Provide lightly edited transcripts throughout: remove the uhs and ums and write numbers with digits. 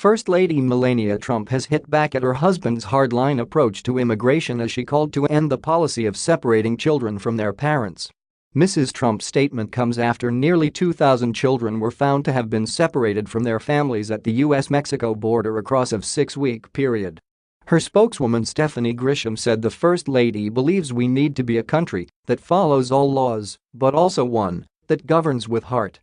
First Lady Melania Trump has hit back at her husband's hardline approach to immigration as she called to end the policy of separating children from their parents. Mrs. Trump's statement comes after nearly 2,000 children were found to have been separated from their families at the U.S.-Mexico border across a 6-week period. Her spokeswoman Stephanie Grisham said the First Lady believes we need to be a country that follows all laws, but also one that governs with heart.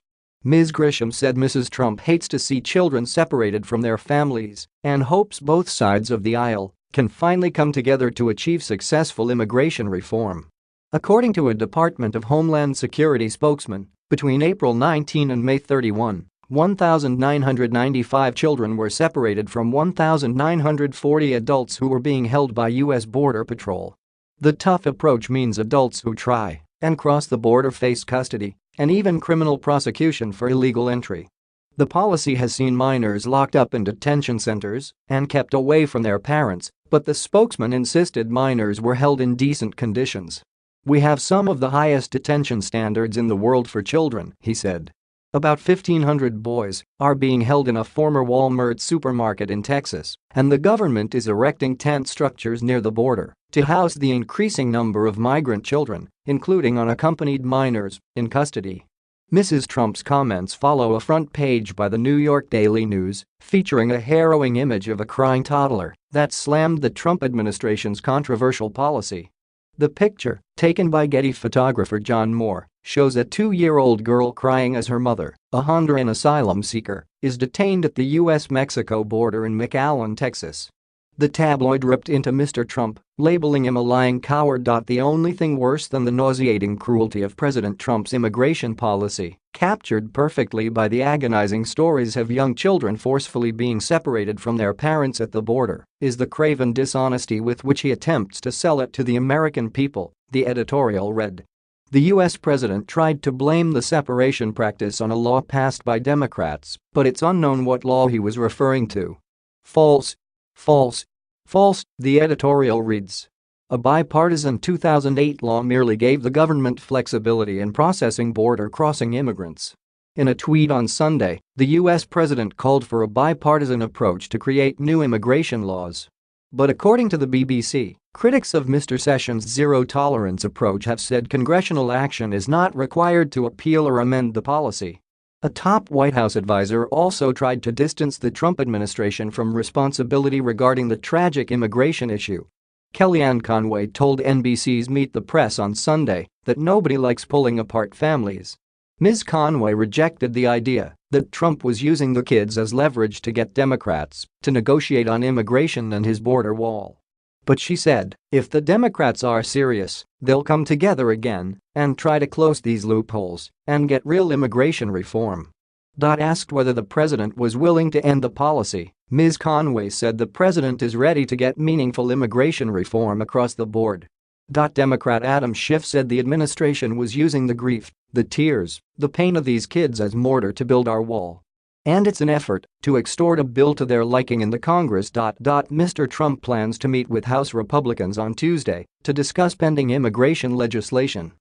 Ms. Grisham said Mrs. Trump hates to see children separated from their families and hopes both sides of the aisle can finally come together to achieve successful immigration reform. According to a Department of Homeland Security spokesman, between April 19 and May 31, 1,995 children were separated from 1,940 adults who were being held by U.S. Border Patrol. The tough approach means adults who try and cross the border face custody and even criminal prosecution for illegal entry. The policy has seen minors locked up in detention centers and kept away from their parents, but the spokesman insisted minors were held in decent conditions. "We have some of the highest detention standards in the world for children," he said. About 1,500 boys are being held in a former Walmart supermarket in Texas, and the government is erecting tent structures near the border to house the increasing number of migrant children, including unaccompanied minors, in custody. Mrs. Trump's comments follow a front page by the New York Daily News featuring a harrowing image of a crying toddler that slammed the Trump administration's controversial policy. The picture, taken by Getty photographer John Moore, shows a 2-year-old girl crying as her mother, a Honduran asylum seeker, is detained at the U.S.-Mexico border in McAllen, Texas. The tabloid ripped into Mr. Trump, labeling him a lying coward. The only thing worse than the nauseating cruelty of President Trump's immigration policy, captured perfectly by the agonizing stories of young children forcefully being separated from their parents at the border, is the craven dishonesty with which he attempts to sell it to the American people, the editorial read. The U.S. president tried to blame the separation practice on a law passed by Democrats, but it's unknown what law he was referring to. False. False. False, the editorial reads. A bipartisan 2008 law merely gave the government flexibility in processing border-crossing immigrants. In a tweet on Sunday, the U.S. president called for a bipartisan approach to create new immigration laws. But according to the BBC, critics of Mr. Sessions' zero-tolerance approach have said congressional action is not required to appeal or amend the policy. A top White House advisor also tried to distance the Trump administration from responsibility regarding the tragic immigration issue. Kellyanne Conway told NBC's Meet the Press on Sunday that nobody likes pulling apart families. Ms. Conway rejected the idea that Trump was using the kids as leverage to get Democrats to negotiate on immigration and his border wall. But she said, if the Democrats are serious, they'll come together again and try to close these loopholes and get real immigration reform. Asked whether the president was willing to end the policy, Ms. Conway said the president is ready to get meaningful immigration reform across the board. Democrat Adam Schiff said the administration was using the grief, the tears, the pain of these kids as mortar to build our wall. And it's an effort to extort a bill to their liking in the Congress. Mr. Trump plans to meet with House Republicans on Tuesday to discuss pending immigration legislation.